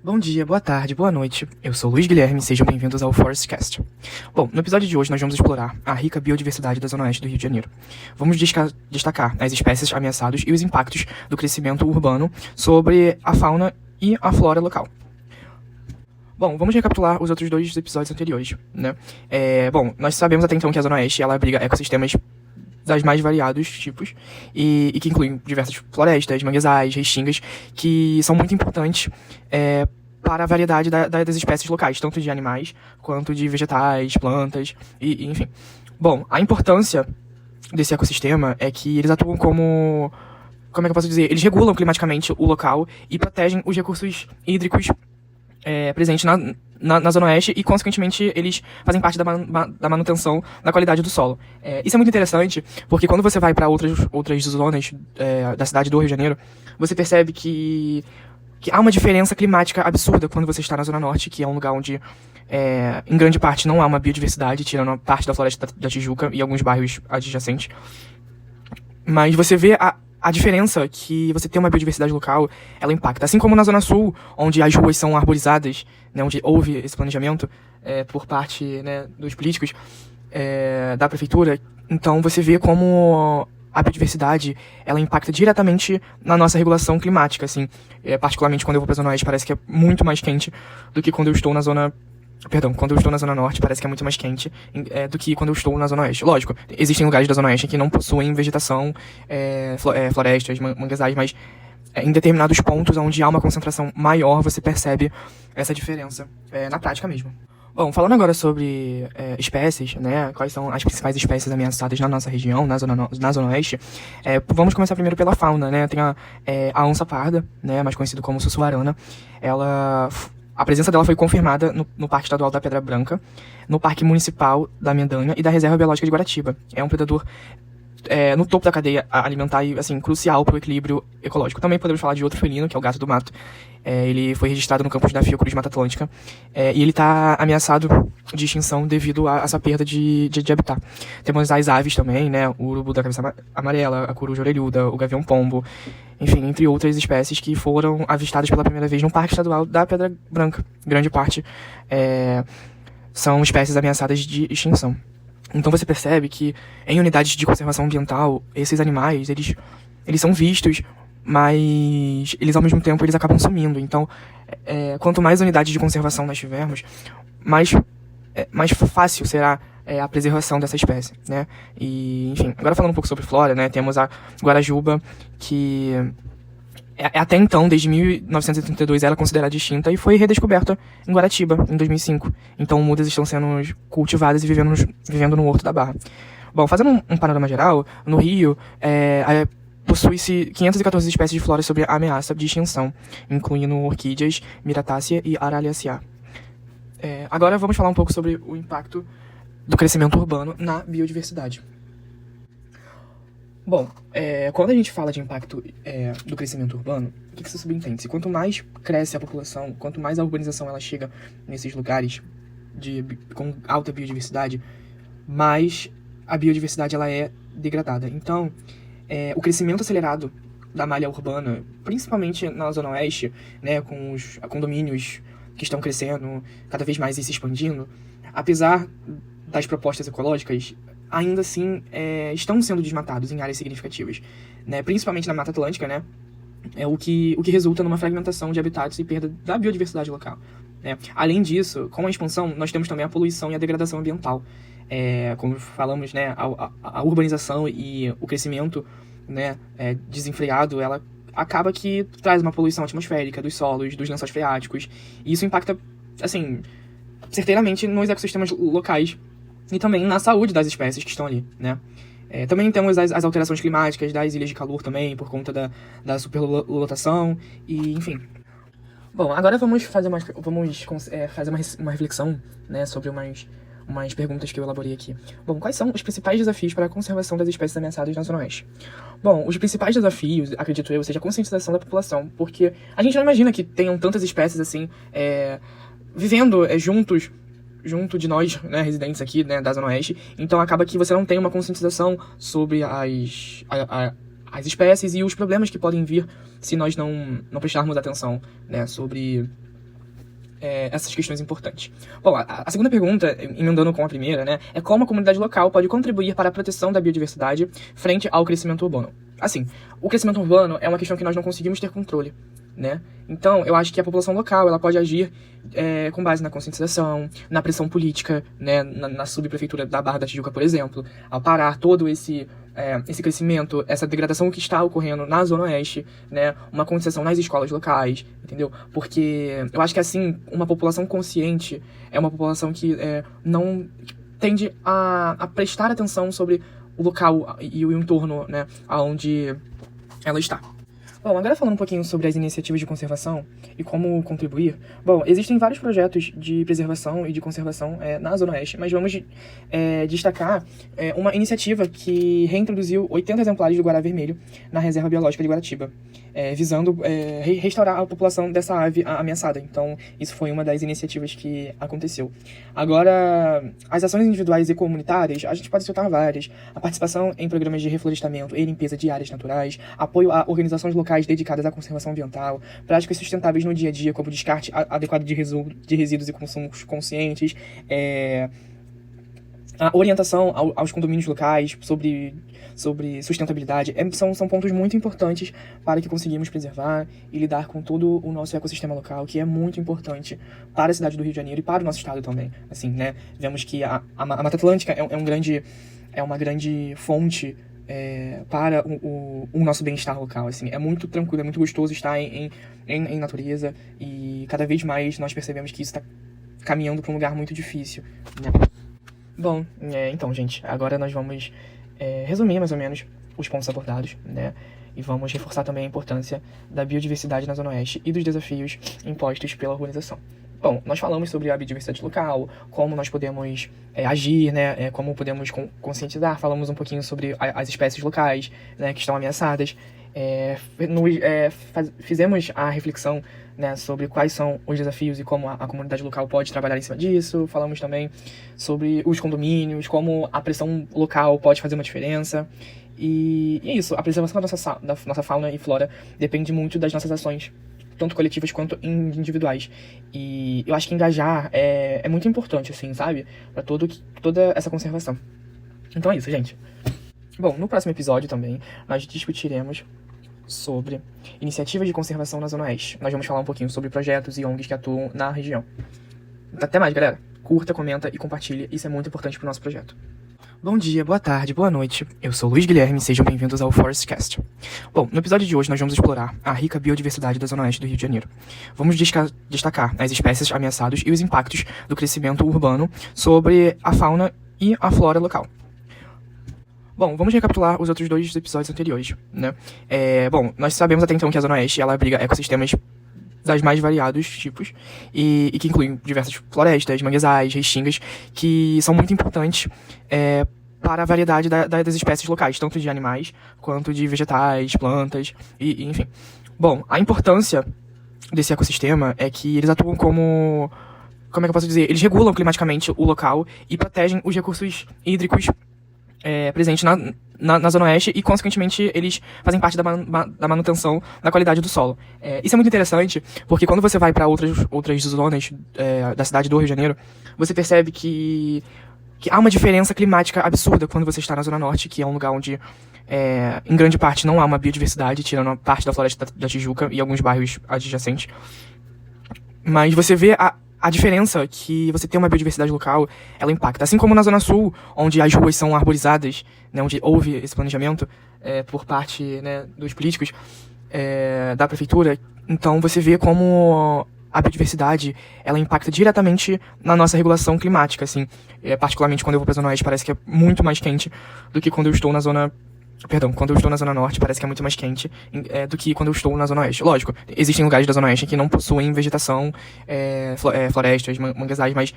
Bom dia, boa tarde, boa noite. Eu sou Luiz Guilherme e sejam bem-vindos ao Forestcast. Bom, no episódio de hoje nós vamos explorar a rica biodiversidade da Zona Oeste do Rio de Janeiro. Vamos destacar as espécies ameaçadas e os impactos do crescimento urbano sobre a fauna e a flora local. Bom, vamos recapitular os outros dois episódios anteriores, né? Bom, nós sabemos até então que a Zona Oeste ela abriga ecossistemas das mais variados tipos e que incluem diversas florestas, manguezais, restingas, que são muito importantes para a variedade das espécies locais, tanto de animais quanto de vegetais, plantas, enfim. Bom, a importância desse ecossistema é que eles atuam como é que eu posso dizer? Eles regulam climaticamente o local e protegem os recursos hídricos presentes na Zona Oeste e, consequentemente, eles fazem parte da manutenção da qualidade do solo. Isso é muito interessante, porque quando você vai para outras zonas da cidade do Rio de Janeiro, você percebe que há uma diferença climática absurda quando você está na Zona Norte, que é um lugar onde, em grande parte, não há uma biodiversidade, tirando a parte da Floresta da Tijuca e alguns bairros adjacentes. Mas você vê a diferença que você tem uma biodiversidade local, ela impacta. Assim como na Zona Sul, onde as ruas são arborizadas, né, onde houve esse planejamento por parte, né, dos políticos, da prefeitura, então você vê como a biodiversidade, ela impacta diretamente na nossa regulação climática, assim. Particularmente quando eu vou pra Zona Oeste, parece que é muito mais quente do que quando eu estou na Zona... Perdão, quando eu estou na Zona Norte, parece que é muito mais quente do que quando eu estou na Zona Oeste. Lógico, existem lugares da Zona Oeste que não possuem vegetação, florestas, manguezais, mas em determinados pontos onde há uma concentração maior, você percebe essa diferença, na prática mesmo. Bom, falando agora sobre espécies, né, quais são as principais espécies ameaçadas na nossa região, na Zona Oeste, vamos começar primeiro pela fauna, né, tem a onça parda, né, mais conhecida como sussuarana. A presença dela foi confirmada no Parque Estadual da Pedra Branca, no Parque Municipal da Mendanha e da Reserva Biológica de Guaratiba. É um predador no topo da cadeia alimentar e, assim, crucial para o equilíbrio ecológico. Também podemos falar de outro felino, que é o gato do mato. Ele foi registrado no campus da Fiocruz Mata Atlântica e ele está ameaçado de extinção devido a essa perda de habitat. Temos as aves também, né? O urubu da cabeça amarela, a coruja orelhuda, o gavião-pombo, enfim, entre outras espécies que foram avistadas pela primeira vez no Parque Estadual da Pedra Branca. Grande parte são espécies ameaçadas de extinção. Então você percebe que em unidades de conservação ambiental, esses animais, eles são vistos, mas eles ao mesmo tempo eles acabam sumindo. Então, quanto mais unidades de conservação nós tivermos, mais fácil será a preservação dessa espécie, né? E, enfim, agora falando um pouco sobre flora, né? Temos a guarajuba, que até então, desde 1932, ela é considerada extinta e foi redescoberta em Guaratiba, em 2005. Então, mudas estão sendo cultivadas e vivendo no Horto da Barra. Bom, fazendo um panorama geral, no Rio, possui-se 514 espécies de flora sob ameaça de extinção, incluindo orquídeas, miratácea e araliaceae. Agora vamos falar um pouco sobre o impacto do crescimento urbano na biodiversidade. Bom, quando a gente fala de impacto do crescimento urbano, o que isso subentende? Quanto mais cresce a população, quanto mais a urbanização ela chega nesses lugares com alta biodiversidade, mais a biodiversidade ela é degradada. Então, o crescimento acelerado da malha urbana, principalmente na Zona Oeste, né, com os condomínios que estão crescendo cada vez mais e se expandindo, apesar das propostas ecológicas, ainda assim estão sendo desmatados em áreas significativas, né? Principalmente na Mata Atlântica, né? O que resulta numa fragmentação de habitats e perda da biodiversidade local, né? Além disso, com a expansão, nós temos também a poluição e a degradação ambiental. Como falamos, né? A urbanização e o crescimento, né, desenfreado, ela acaba que traz uma poluição atmosférica dos solos, dos lençóis freáticos, e isso impacta, assim, certeiramente nos ecossistemas locais e também na saúde das espécies que estão ali, né? Também temos as alterações climáticas das ilhas de calor também, por conta da superlotação, e enfim. Bom, agora vamos fazer uma reflexão, né, sobre umas perguntas que eu elaborei aqui. Bom, quais são os principais desafios para a conservação das espécies ameaçadas na Zona Oeste? Bom, os principais desafios, acredito eu, seja a conscientização da população, porque a gente não imagina que tenham tantas espécies assim, vivendo junto de nós, né, residentes aqui, né, da Zona Oeste. Então acaba que você não tem uma conscientização sobre as espécies e os problemas que podem vir se nós não prestarmos atenção, né, sobre essas questões importantes. Bom, a segunda pergunta, emendando com a primeira, né, é como a comunidade local pode contribuir para a proteção da biodiversidade frente ao crescimento urbano. Assim, o crescimento urbano é uma questão que nós não conseguimos ter controle, né? Então, eu acho que a população local ela pode agir com base na conscientização, na pressão política, né, na subprefeitura da Barra da Tijuca, por exemplo, ao parar todo esse crescimento, essa degradação que está ocorrendo na Zona Oeste, né, uma conscientização nas escolas locais, entendeu? Porque eu acho que, assim, uma população consciente é uma população que não tende a prestar atenção sobre o local e o entorno, né, onde ela está. Bom, agora falando um pouquinho sobre as iniciativas de conservação e como contribuir. Bom, existem vários projetos de preservação e de conservação na Zona Oeste, mas vamos destacar uma iniciativa que reintroduziu 80 exemplares do guará vermelho na Reserva Biológica de Guaratiba, visando restaurar a população dessa ave ameaçada. Então, isso foi uma das iniciativas que aconteceu. Agora, as ações individuais e comunitárias, a gente pode citar várias. A participação em programas de reflorestamento e limpeza de áreas naturais, apoio a organizações locais dedicadas à conservação ambiental, práticas sustentáveis no dia a dia, como descarte adequado de resíduos e consumos conscientes, a orientação aos condomínios locais sobre sustentabilidade, são pontos muito importantes para que conseguimos preservar e lidar com todo o nosso ecossistema local, que é muito importante para a cidade do Rio de Janeiro e para o nosso estado também. Assim, né? Vemos que a Mata Atlântica é uma grande fonte para o nosso bem-estar local. Assim, é muito tranquilo, é muito gostoso estar em natureza, e cada vez mais nós percebemos que isso está caminhando para um lugar muito difícil, né? Bom, então, gente, agora nós vamos resumir mais ou menos os pontos abordados, né? E vamos reforçar também a importância da biodiversidade na Zona Oeste e dos desafios impostos pela urbanização. Bom, nós falamos sobre a biodiversidade local, como nós podemos agir, né, como podemos conscientizar, falamos um pouquinho sobre as espécies locais, né, que estão ameaçadas, fizemos a reflexão, né, sobre quais são os desafios e como a comunidade local pode trabalhar em cima disso. Falamos também sobre os condomínios, como a pressão local pode fazer uma diferença. E é isso, a preservação da nossa fauna e flora depende muito das nossas ações, tanto coletivas quanto individuais. E eu acho que engajar é muito importante, assim, sabe? Pra toda essa conservação. Então é isso, gente. Bom, no próximo episódio também, nós discutiremos sobre iniciativas de conservação na Zona Oeste. Nós vamos falar um pouquinho sobre projetos e ONGs que atuam na região. Até mais, galera. Curta, comenta e compartilha. Isso é muito importante pro nosso projeto. Bom dia, boa tarde, boa noite. Eu sou Luiz Guilherme, sejam bem-vindos ao Forestcast. Bom, no episódio de hoje nós vamos explorar a rica biodiversidade da Zona Oeste do Rio de Janeiro. Vamos destacar as espécies ameaçadas e os impactos do crescimento urbano sobre a fauna e a flora local. Bom, vamos recapitular os outros 2 episódios anteriores, né? Bom, nós sabemos até então que a Zona Oeste ela abriga ecossistemas das mais variados tipos e que incluem diversas florestas, manguezais, restingas, que são muito importantes para a variedade das espécies locais, tanto de animais quanto de vegetais, plantas, e enfim. Bom, a importância desse ecossistema é que eles atuam como é que eu posso dizer? Eles regulam climaticamente o local e protegem os recursos hídricos presentes na Zona Oeste e, consequentemente, eles fazem parte da manutenção da qualidade do solo. Isso é muito interessante, porque quando você vai para outras zonas da cidade do Rio de Janeiro, você percebe que há uma diferença climática absurda quando você está na Zona Norte, que é um lugar onde, em grande parte, não há uma biodiversidade, tirando a parte da floresta da Tijuca e alguns bairros adjacentes. Mas você vê a diferença que você tem uma biodiversidade local, ela impacta. Assim como na Zona Sul, onde as ruas são arborizadas, né, onde houve esse planejamento por parte, né, dos políticos, da prefeitura, então você vê como a biodiversidade, ela impacta diretamente na nossa regulação climática, assim. Particularmente quando eu vou pra Zona Oeste, parece que é muito mais quente do que quando eu estou na Zona... Perdão, quando eu estou na Zona Norte, parece que é muito mais quente do que quando eu estou na Zona Oeste. Lógico, existem lugares da Zona Oeste que não possuem vegetação, florestas, manguezais, mas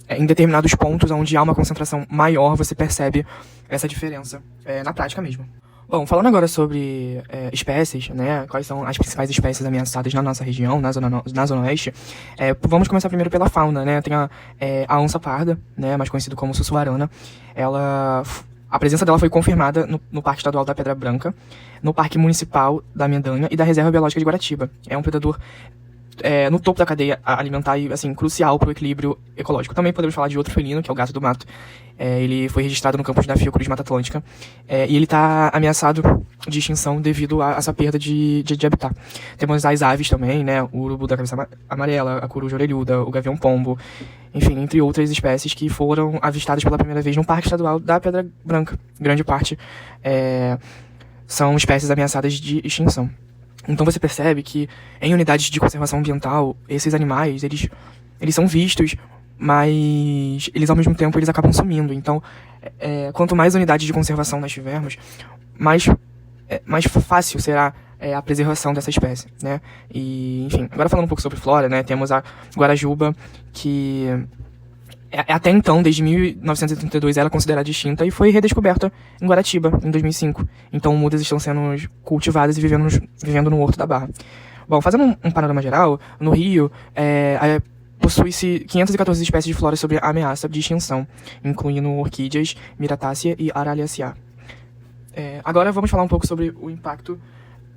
em determinados pontos onde há uma concentração maior, você percebe essa diferença, na prática mesmo. Bom, falando agora sobre espécies, né, quais são as principais espécies ameaçadas na nossa região, na Zona Oeste, vamos começar primeiro pela fauna, né, tem a onça parda, né, mais conhecida como sussuarana. A presença dela foi confirmada no Parque Estadual da Pedra Branca, no Parque Municipal da Mendanha e da Reserva Biológica de Guaratiba. É um predador no topo da cadeia alimentar e, assim, crucial para o equilíbrio ecológico. Também podemos falar de outro felino, que é o gato do mato. Ele foi registrado no campus da Fiocruz Mata Atlântica, e ele está ameaçado de extinção devido a essa perda de habitat. Temos as aves também, né, o urubu da cabeça amarela, a coruja orelhuda, o gavião-pombo, enfim, entre outras espécies que foram avistadas pela primeira vez no Parque Estadual da Pedra Branca. Grande parte são espécies ameaçadas de extinção. Então você percebe que em unidades de conservação ambiental, esses animais, eles são vistos, mas eles ao mesmo tempo eles acabam sumindo. Então, quanto mais unidades de conservação nós tivermos, mais fácil será a preservação dessa espécie, né? E, enfim, agora falando um pouco sobre flora, né? Temos a guarajuba, que até então, desde 1932, ela é considerada extinta e foi redescoberta em Guaratiba, em 2005. Então, mudas estão sendo cultivadas e vivendo no Horto da Barra. Bom, fazendo um panorama geral, no Rio, possui-se 514 espécies de flora sob ameaça de extinção, incluindo orquídeas, miratácea e araliaceae. Agora vamos falar um pouco sobre o impacto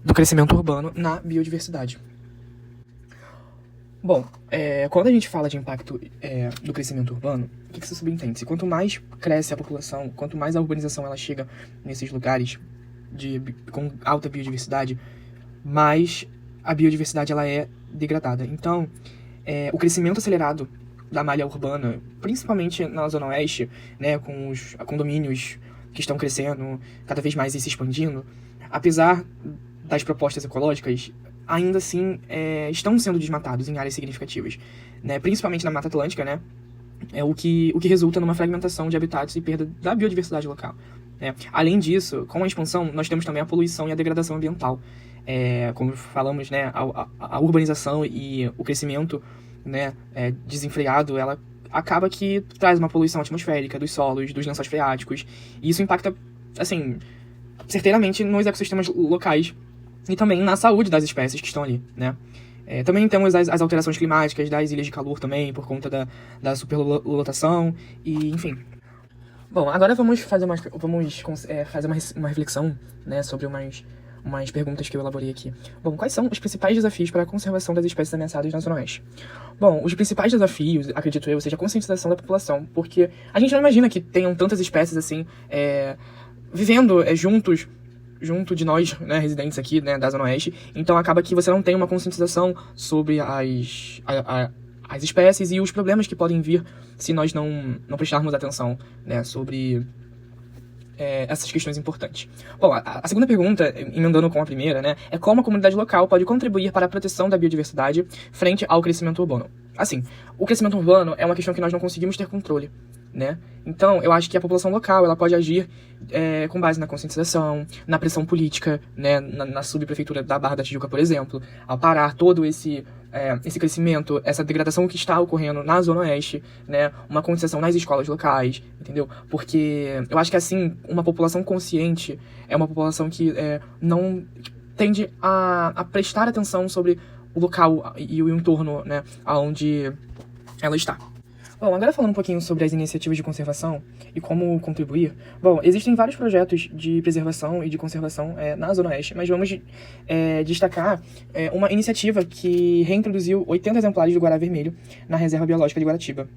do crescimento urbano na biodiversidade. Bom, quando a gente fala de impacto do crescimento urbano, o que se subentende? Quanto mais cresce a população, quanto mais a urbanização ela chega nesses lugares com alta biodiversidade, mais a biodiversidade ela é degradada. Então, o crescimento acelerado da malha urbana, principalmente na Zona Oeste, né, com os condomínios que estão crescendo cada vez mais e se expandindo, apesar das propostas ecológicas, ainda assim estão sendo desmatados em áreas significativas, né? Principalmente na Mata Atlântica, né? O que resulta numa fragmentação de habitats e perda da biodiversidade local, né? Além disso, com a expansão, nós temos também a poluição e a degradação ambiental. Como falamos, né, a urbanização e o crescimento, né, desenfreado, ela acaba que traz uma poluição atmosférica dos solos, dos lençóis freáticos, e isso impacta, assim, certeiramente nos ecossistemas locais e também na saúde das espécies que estão ali, né? Também temos as alterações climáticas das ilhas de calor também, por conta da superlotação, e enfim. Bom, agora vamos fazer uma reflexão, né, sobre umas perguntas que eu elaborei aqui. Bom, quais são os principais desafios para a conservação das espécies ameaçadas na Zona Oeste? Bom, os principais desafios, acredito eu, seja a conscientização da população, porque a gente não imagina que tenham tantas espécies assim, vivendo junto de nós, né, residentes aqui, né, da Zona Oeste. Então acaba que você não tem uma conscientização sobre as espécies e os problemas que podem vir se nós não prestarmos atenção, né, sobre essas questões importantes. Bom, a segunda pergunta, emendando com a primeira, né, é como a comunidade local pode contribuir para a proteção da biodiversidade frente ao crescimento urbano. Assim, o crescimento urbano é uma questão que nós não conseguimos ter controle, né? Então, eu acho que a população local ela pode agir com base na conscientização, na pressão política, né, na subprefeitura da Barra da Tijuca, por exemplo, ao parar todo esse crescimento, essa degradação que está ocorrendo na Zona Oeste, né, uma conscientização nas escolas locais, entendeu? Porque eu acho que, assim, uma população consciente é uma população que não tende a prestar atenção sobre o local e o entorno, né, onde ela está. Bom, agora falando um pouquinho sobre as iniciativas de conservação e como contribuir. Bom, existem vários projetos de preservação e de conservação na Zona Oeste, mas vamos destacar uma iniciativa que reintroduziu 80 exemplares do guará vermelho na Reserva Biológica de Guaratiba,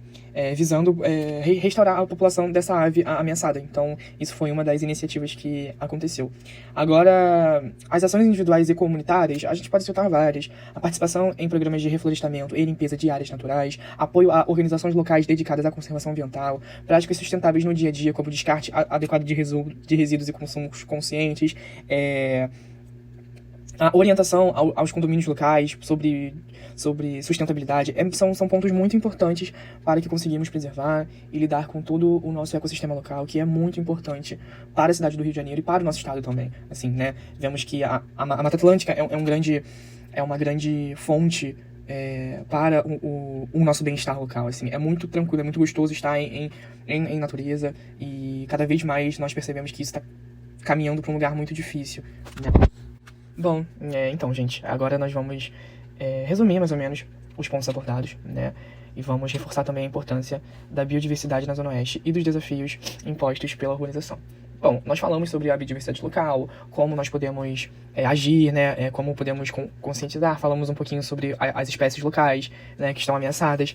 visando restaurar a população dessa ave ameaçada. Então, isso foi uma das iniciativas que aconteceu. Agora, as ações individuais e comunitárias, a gente pode citar várias. A participação em programas de reflorestamento e limpeza de áreas naturais, apoio a organizações locais dedicadas à conservação ambiental, práticas sustentáveis no dia a dia, como descarte adequado de resíduos e consumos conscientes, a orientação aos condomínios locais sobre sustentabilidade, são pontos muito importantes para que conseguimos preservar e lidar com todo o nosso ecossistema local, que é muito importante para a cidade do Rio de Janeiro e para o nosso estado também. Assim, né? Vemos que a Mata Atlântica é uma grande fonte para o nosso bem-estar local. Assim, é muito tranquilo, é muito gostoso estar em natureza, e cada vez mais nós percebemos que isso está caminhando para um lugar muito difícil, né? Bom, então, gente, agora nós vamos resumir mais ou menos os pontos abordados, né? E vamos reforçar também a importância da biodiversidade na Zona Oeste e dos desafios impostos pela urbanização. Bom, nós falamos sobre a biodiversidade local, como nós podemos agir, né, como podemos conscientizar, falamos um pouquinho sobre as espécies locais, né, que estão ameaçadas,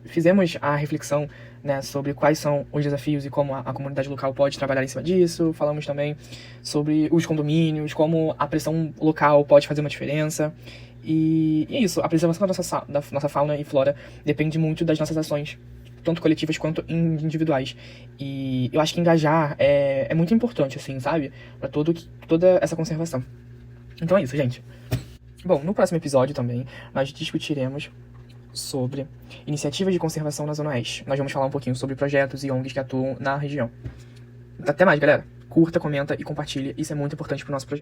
fizemos a reflexão, né, sobre quais são os desafios e como a comunidade local pode trabalhar em cima disso, falamos também sobre os condomínios, como a pressão local pode fazer uma diferença, e é isso, a preservação da nossa fauna e flora depende muito das nossas ações, tanto coletivas quanto individuais. E eu acho que engajar é muito importante, assim, sabe? Pra toda essa conservação. Então é isso, gente. Bom, no próximo episódio também, nós discutiremos sobre iniciativas de conservação na Zona Oeste. Nós vamos falar um pouquinho sobre projetos e ONGs que atuam na região. Até mais, galera. Curta, comenta e compartilha. Isso é muito importante pro nosso projeto.